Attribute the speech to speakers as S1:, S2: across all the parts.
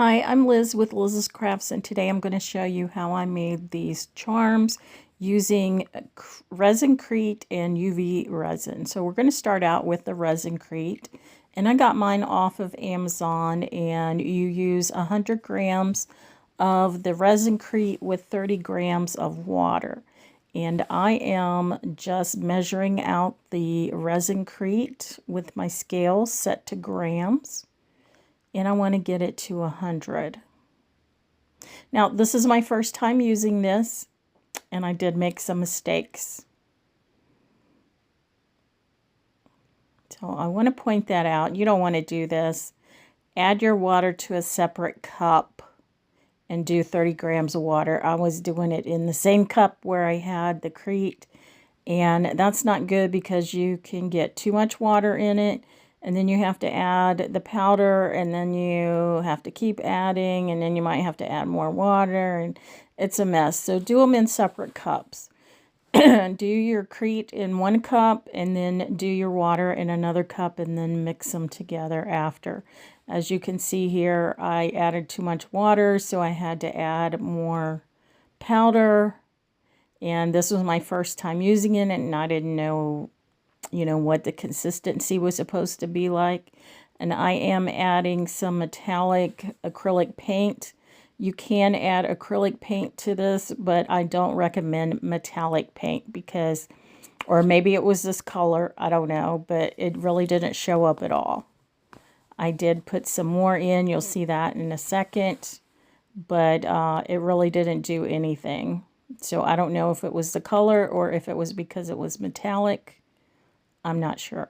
S1: Hi, I'm Liz with Liz's Crafts, and today I'm going to show you how I made these charms using Resin Crete and UV resin. So we're going to start out with the Resin Crete, and I got mine off of Amazon, and you use 100 grams of the Resin Crete with 30 grams of water. And I am just measuring out the Resin Crete with my scale set to grams, and I want to get it to 100. Now, this is my first time using this, and I did make some mistakes. So I want to point that out. You don't want to do this. Add your water to a separate cup and do 30 grams of water. I was doing it in the same cup where I had the Crete, and that's not good because you can get too much water in it, and then you have to add the powder, and then you have to keep adding, and then you might have to add more water, and it's a mess. So do them in separate cups. Do your Crete in one cup, and then do your water in another cup, and then mix them together after. As you can see here, I added too much water, so I had to add more powder. And this was my first time using it, and I didn't know, what the consistency was supposed to be like. And I am adding some metallic acrylic paint. You can add acrylic paint to this, but I don't recommend metallic paint because, or maybe it was this color, I don't know, but it really didn't show up at all. I did put some more in, you'll see that in a second, but it really didn't do anything. So I don't know if it was the color or if it was because it was metallic. I'm not sure.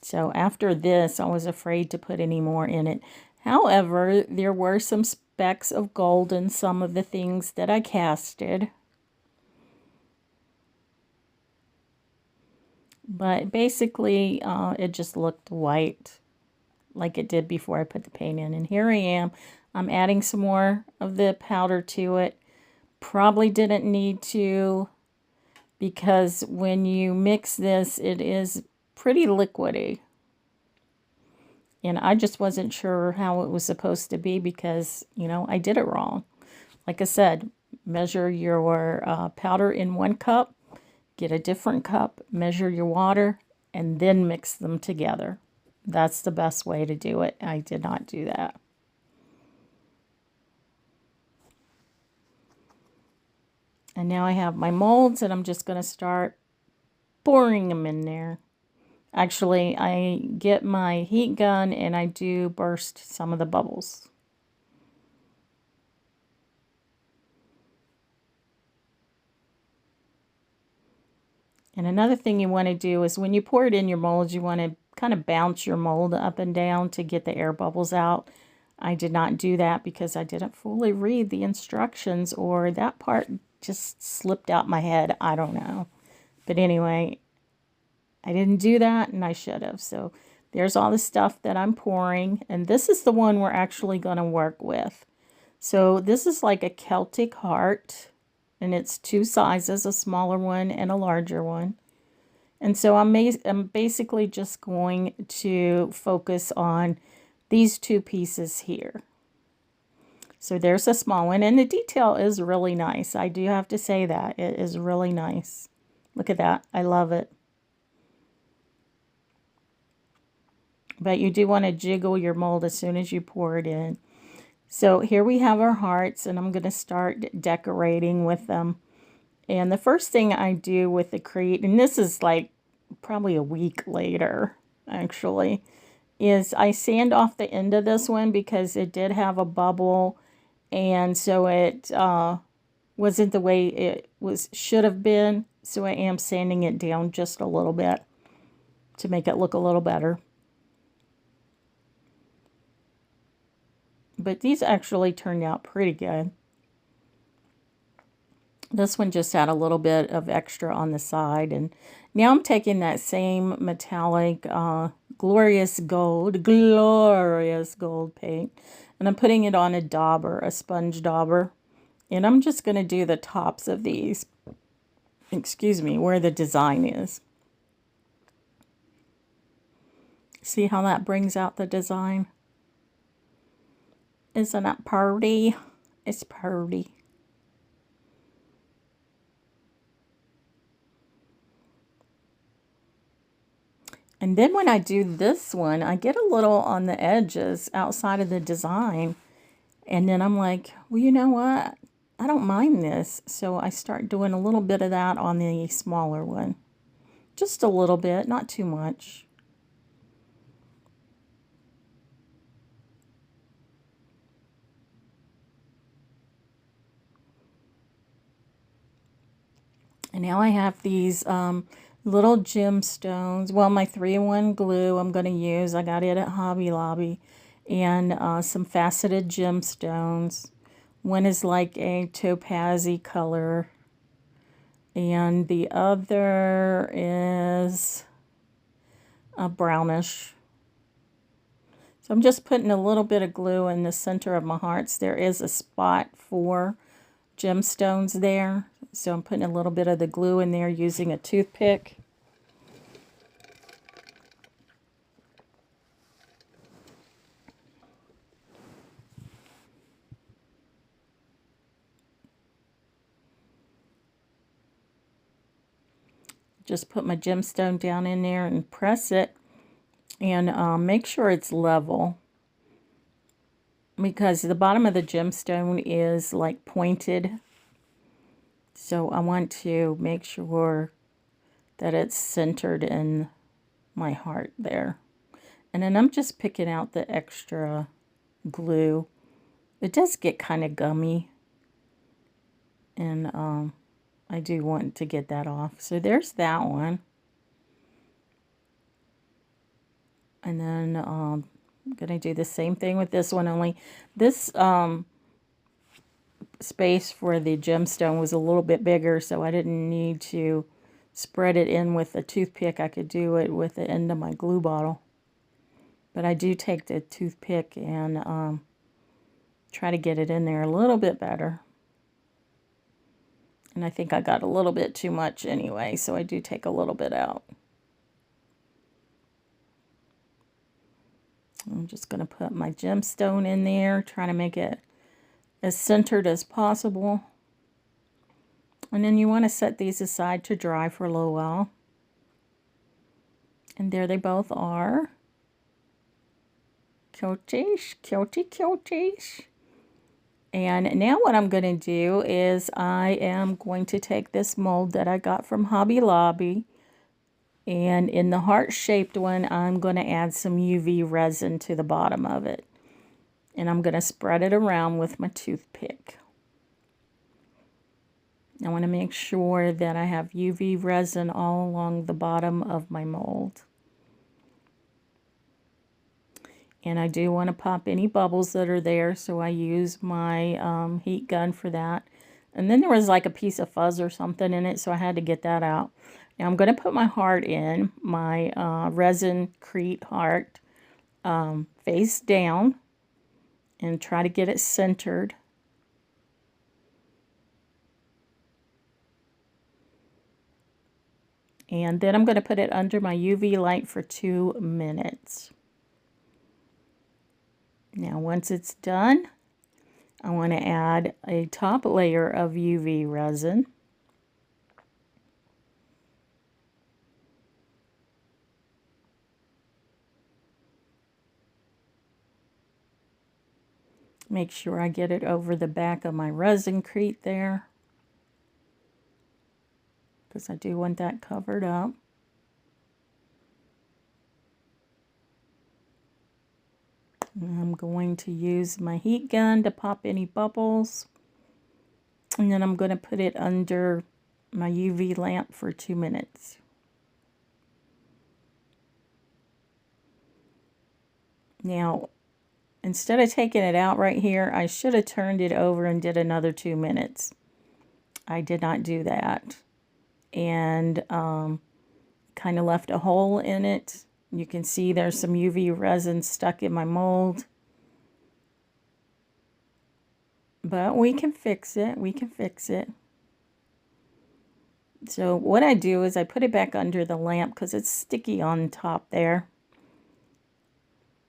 S1: So after this, I was afraid to put any more in it. However, there were some specks of gold in some of the things that I casted. But basically, it just looked white like it did before I put the paint in. And here I am. I'm adding some more of the powder to it. Probably didn't need to, because when you mix this, it is pretty liquidy. And I just wasn't sure how it was supposed to be because, I did it wrong. Like I said, measure your powder in one cup, get a different cup, measure your water, and then mix them together. That's the best way to do it. I did not do that. And now I have my molds, and I'm just going to start pouring them in there. Actually, I get my heat gun and I do burst some of the bubbles. And another thing you want to do is when you pour it in your molds, you want to kind of bounce your mold up and down to get the air bubbles out. I did not do that because I didn't fully read the instructions, or that part just slipped out my head. I don't know. But anyway, I didn't do that, and I should have. So there's all the stuff that I'm pouring, and this is the one we're actually going to work with. So this is like a Celtic heart, and it's two sizes, a smaller one and a larger one. And so I'm basically just going to focus on these two pieces here. So there's a small one, and the detail is really nice. I do have to say that. It is really nice. Look at that. I love it. But you do want to jiggle your mold as soon as you pour it in. So here we have our hearts, and I'm going to start decorating with them. And the first thing I do with the Crete, and this is like probably a week later, actually, is I sand off the end of this one because it did have a bubble, and so it wasn't the way it should have been. So I am sanding it down just a little bit to make it look a little better. But these actually turned out pretty good. This one just had a little bit of extra on the side. And now I'm taking that same metallic glorious gold paint, and I'm putting it on a dauber, a sponge dauber. And I'm just going to do the tops of these, excuse me, where the design is. See how that brings out the design? Isn't it pretty? It's pretty. And then when I do this one, I get a little on the edges outside of the design. And then I'm like, well, you know what? I don't mind this. So I start doing a little bit of that on the smaller one. Just a little bit, not too much. And now I have these little gemstones. Well, my 3-in-1 glue I'm going to use. I got it at Hobby Lobby. And some faceted gemstones. One is like a topazy color. And the other is a brownish. So I'm just putting a little bit of glue in the center of my hearts. There is a spot for gemstones there. So I'm putting a little bit of the glue in there using a toothpick. Just put my gemstone down in there and press it. And make sure it's level. Because the bottom of the gemstone is like pointed. So I want to make sure that it's centered in my heart there. And then I'm just picking out the extra glue. It does get kind of gummy. And I do want to get that off. So there's that one. And then I'm going to do the same thing with this one, only this space for the gemstone was a little bit bigger, so I didn't need to spread it in with a toothpick. I could do it with the end of my glue bottle. But I do take the toothpick and try to get it in there a little bit better. And I think I got a little bit too much anyway, so I do take a little bit out. I'm just going to put my gemstone in there, trying to make it as centered as possible. And then you want to set these aside to dry for a little while. And there they both are. Cuties, cutie, cuties. And now what I'm going to do is I am going to take this mold that I got from Hobby Lobby. And in the heart-shaped one, I'm going to add some UV resin to the bottom of it. And I'm going to spread it around with my toothpick. I want to make sure that I have UV resin all along the bottom of my mold. And I do want to pop any bubbles that are there, so I use my heat gun for that. And then there was like a piece of fuzz or something in it, so I had to get that out. Now I'm going to put my heart in, my Resin Crete heart, face down, and try to get it centered. And then I'm going to put it under my UV light for 2 minutes. Now once it's done, I want to add a top layer of UV resin. Make sure I get it over the back of my Resin Crete there, because I do want that covered up. And I'm going to use my heat gun to pop any bubbles. And then I'm going to put it under my UV lamp for 2 minutes. Now, instead of taking it out right here, I should have turned it over and did another 2 minutes. I did not do that. And kind of left a hole in it. You can see there's some UV resin stuck in my mold. But we can fix it. We can fix it. So what I do is I put it back under the lamp because it's sticky on top there.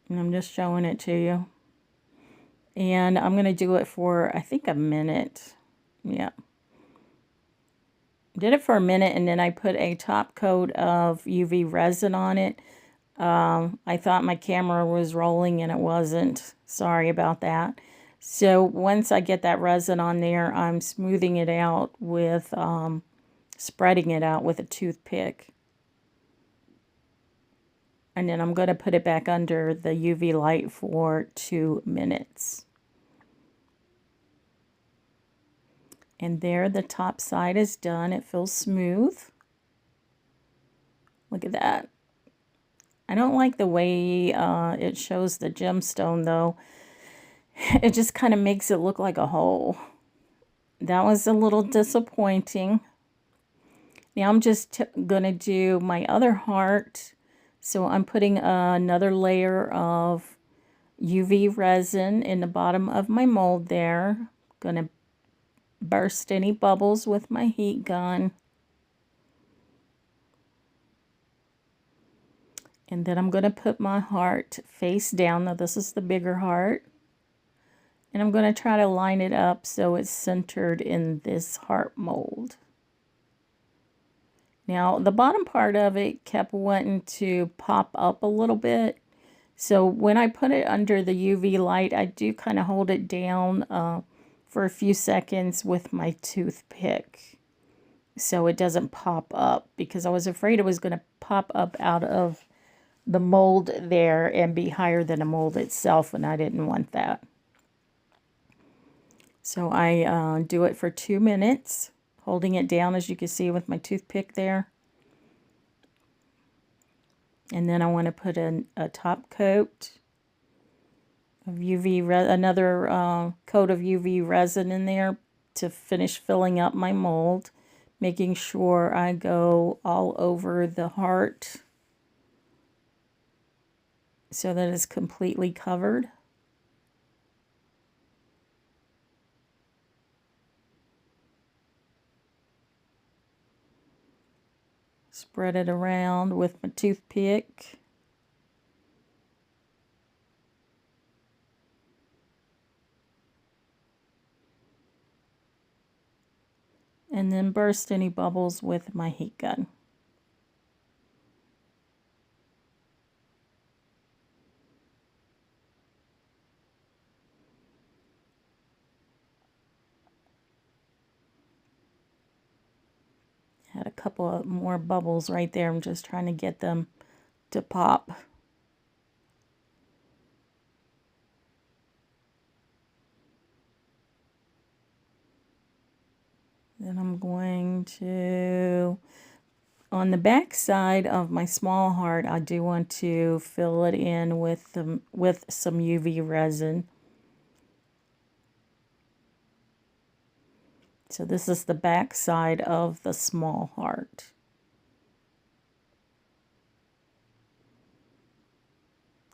S1: And I'm just showing it to you. And I'm going to do it for, I think, a minute. Yeah. Did it for a minute, and then I put a top coat of UV resin on it. I thought my camera was rolling and it wasn't. Sorry about that. So once I get that resin on there, I'm smoothing it out with, spreading it out with a toothpick. And then I'm going to put it back under the UV light for 2 minutes. And there, the top side is done. It feels smooth. Look at that. I don't like the way it shows the gemstone, though. It just kind of makes it look like a hole. That was a little disappointing. Now I'm just going to do my other heart. So I'm putting another layer of UV resin in the bottom of my mold there. Going to burst any bubbles with my heat gun. And then I'm going to put my heart face down. Now this is the bigger heart. And I'm going to try to line it up so it's centered in this heart mold. Now the bottom part of it kept wanting to pop up a little bit. So when I put it under the UV light, I do kind of hold it down for a few seconds with my toothpick, so it doesn't pop up, because I was afraid it was going to pop up out of the mold there and be higher than the mold itself, and I didn't want that. So I do it for 2 minutes, holding it down, as you can see with my toothpick there. And then I want to put in a top coat of another coat of UV resin in there to finish filling up my mold, making sure I go all over the heart so that it's completely covered. Spread it around with my toothpick. And then burst any bubbles with my heat gun. Had a couple of more bubbles right there. I'm just trying to get them to pop. Then I'm going to, on the back side of my small heart, I do want to fill it in with some UV resin. So this is the back side of the small heart.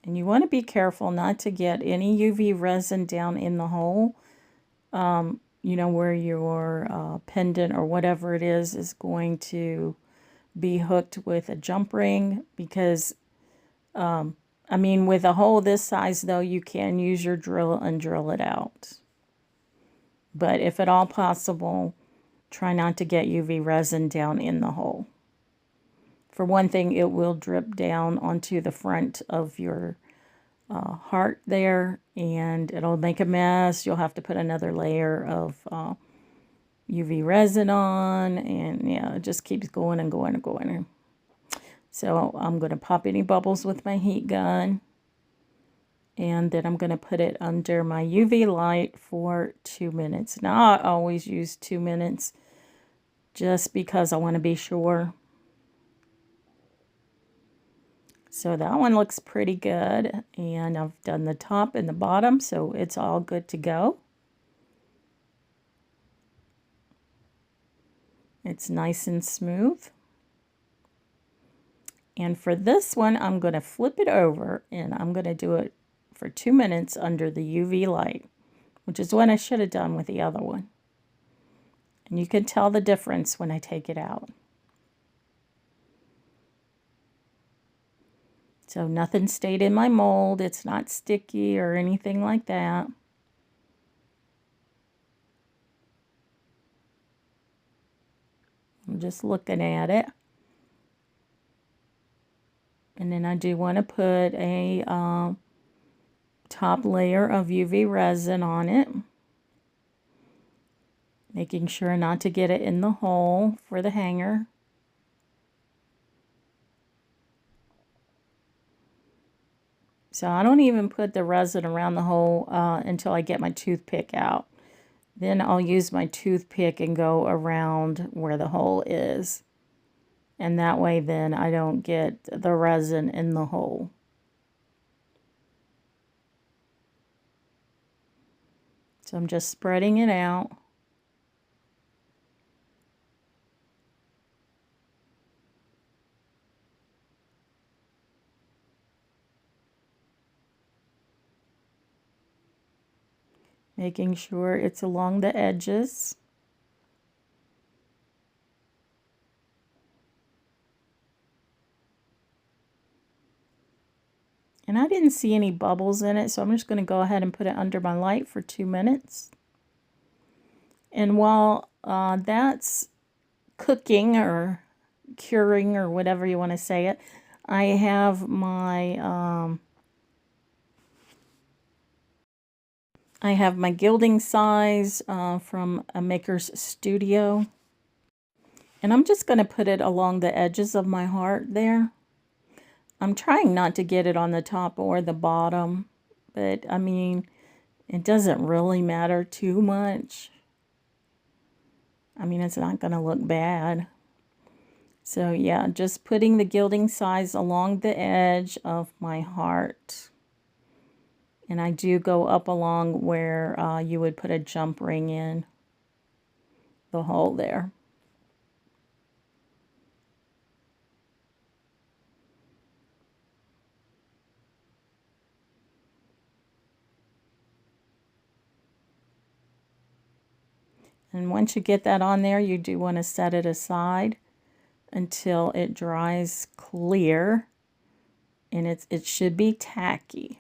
S1: And you want to be careful not to get any UV resin down in the hole. You know, where your pendant or whatever it is going to be hooked with a jump ring, because I mean, with a hole this size, though, you can use your drill and drill it out. But if at all possible, try not to get UV resin down in the hole. For one thing, it will drip down onto the front of your heart there, and it'll make a mess. You'll have to put another layer of UV resin on, and yeah, it just keeps going and going and going. So I'm going to pop any bubbles with my heat gun, and then I'm going to put it under my UV light for 2 minutes. Now I always use 2 minutes just because I want to be sure. So that one looks pretty good, and I've done the top and the bottom, so it's all good to go. It's nice and smooth. And for this one, I'm going to flip it over, and I'm going to do it for 2 minutes under the UV light, which is what I should have done with the other one. And you can tell the difference when I take it out. So nothing stayed in my mold. It's not sticky or anything like that. I'm just looking at it. And then I do want to put a top layer of UV resin on it. Making sure not to get it in the hole for the hanger. So I don't even put the resin around the hole until I get my toothpick out. Then I'll use my toothpick and go around where the hole is. And that way then I don't get the resin in the hole. So I'm just spreading it out. Making sure it's along the edges. And I didn't see any bubbles in it, so I'm just going to go ahead and put it under my light for 2 minutes. And while that's cooking or curing or whatever you want to say it, I have my gilding size from a maker's studio. And I'm just going to put it along the edges of my heart there. I'm trying not to get it on the top or the bottom, but I mean, it doesn't really matter too much. I mean, it's not going to look bad. So yeah, just putting the gilding size along the edge of my heart. And I do go up along where you would put a jump ring in the hole there. And once you get that on there, you do want to set it aside until it dries clear. And it should be tacky.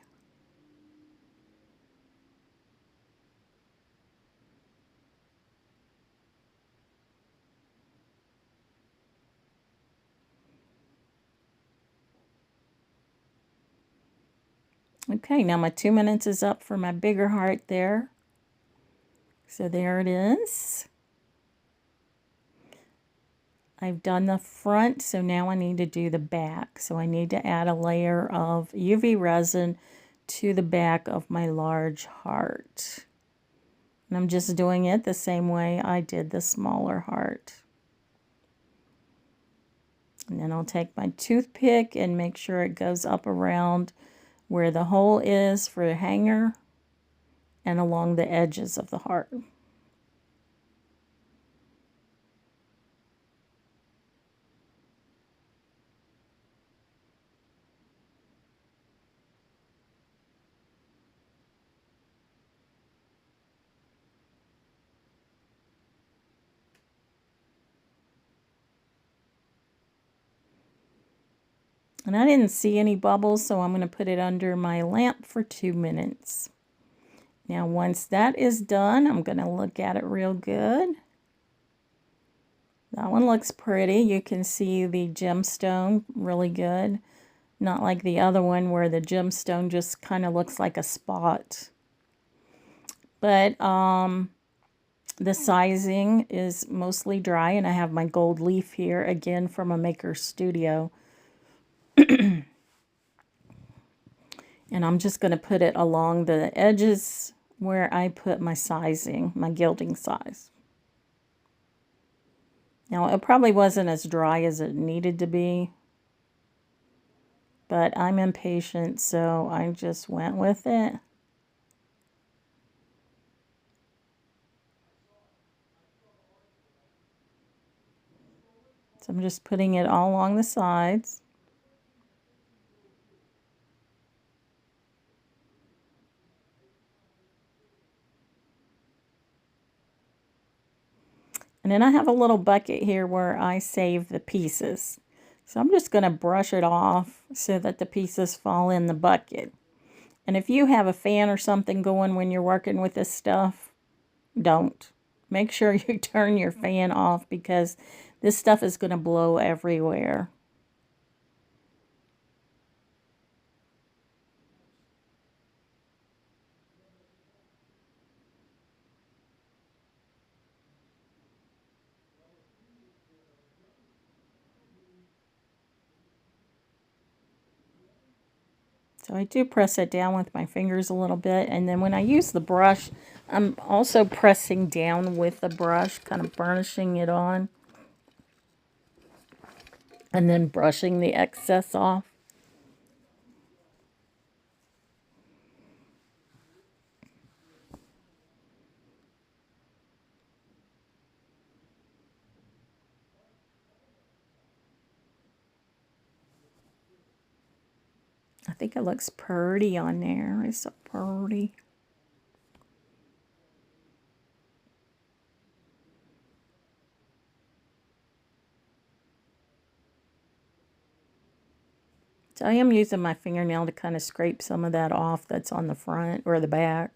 S1: Okay, now my 2 minutes is up for my bigger heart there. So there it is. I've done the front, so now I need to do the back. So I need to add a layer of UV resin to the back of my large heart. And I'm just doing it the same way I did the smaller heart. And then I'll take my toothpick and make sure it goes up around where the hole is for the hanger and along the edges of the heart. And I didn't see any bubbles, so I'm going to put it under my lamp for 2 minutes. Now, once that is done, I'm going to look at it real good. That one looks pretty. You can see the gemstone really good. Not like the other one where the gemstone just kind of looks like a spot. But the sizing is mostly dry, and I have my gold leaf here, again from a maker's studio. And I'm just going to put it along the edges where I put my sizing, my gilding size. Now, it probably wasn't as dry as it needed to be, but I'm impatient, so I just went with it. So I'm just putting it all along the sides. And then I have a little bucket here where I save the pieces. So I'm just going to brush it off so that the pieces fall in the bucket. And if you have a fan or something going when you're working with this stuff, don't. Make sure you turn your fan off because This stuff is going to blow everywhere. So I do press it down with my fingers a little bit, and then when I use the brush, I'm also pressing down with the brush, kind of burnishing it on, and then brushing the excess off. I think it looks pretty on there. It's so pretty. So I am using my fingernail to kind of scrape some of that off that's on the front or the back.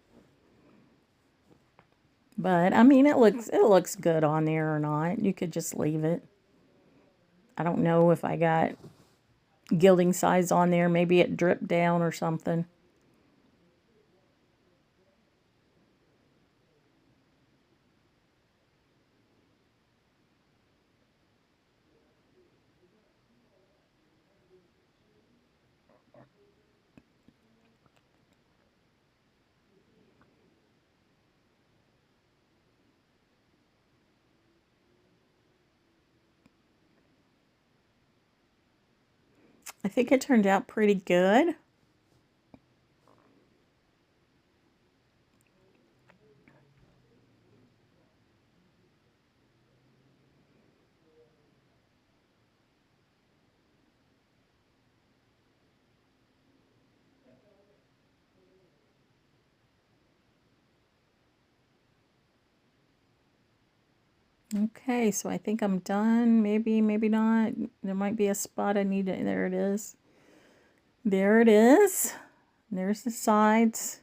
S1: But I mean, it looks good on there or not. You could just leave it. I don't know if I got gilding size on there. Maybe it dripped down or something. I think it turned out pretty good. Okay, so I think I'm done. Maybe, maybe not. There might be a spot I need to, there it is. There it is. There's the sides.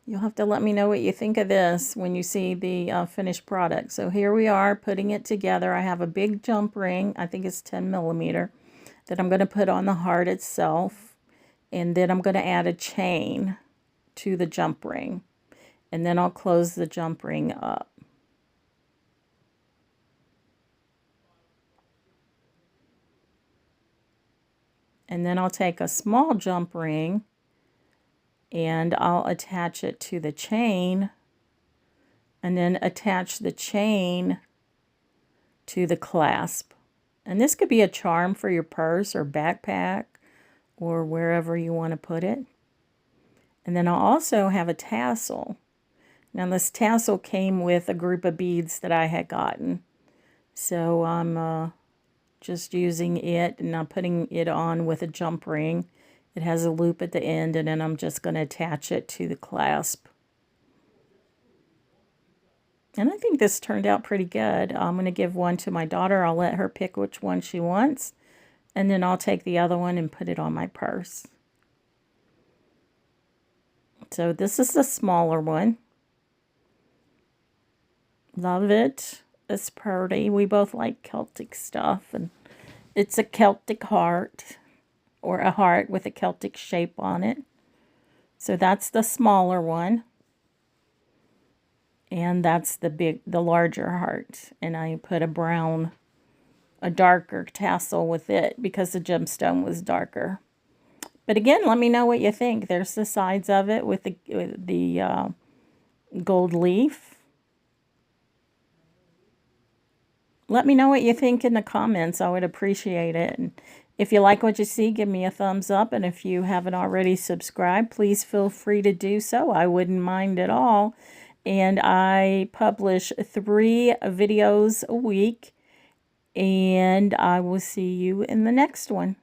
S1: You'll have to let me know what you think of this when you see the finished product. So here we are putting it together. I have a big jump ring. I think it's 10 millimeter that I'm going to put on the heart itself. And then I'm going to add a chain to the jump ring. And then I'll close the jump ring up. And then I'll take a small jump ring and I'll attach it to the chain and then attach the chain to the clasp. And this could be a charm for your purse or backpack or wherever you want to put it. And then I'll also have a tassel. Now this tassel came with a group of beads that I had gotten. So I'm just using it and I'm putting it on with a jump ring. It has a loop at the end and then I'm just going to attach it to the clasp. And I think this turned out pretty good. I'm going to give one to my daughter. I'll let her pick which one she wants. And then I'll take the other one and put it on my purse. So this is the smaller one. Love it. It's pretty. We both like Celtic stuff. And it's a Celtic heart. Or a heart with a Celtic shape on it. So that's the smaller one. And that's the larger heart. And I put a darker tassel with it because the gemstone was darker. But again, let me know what you think. There's the sides of it with the gold leaf. Let me know what you think in the comments. I would appreciate it. And if you like what you see, give me a thumbs up. And if you haven't already subscribed, please feel free to do so. I wouldn't mind at all. And I publish 3 videos a week. And I will see you in the next one.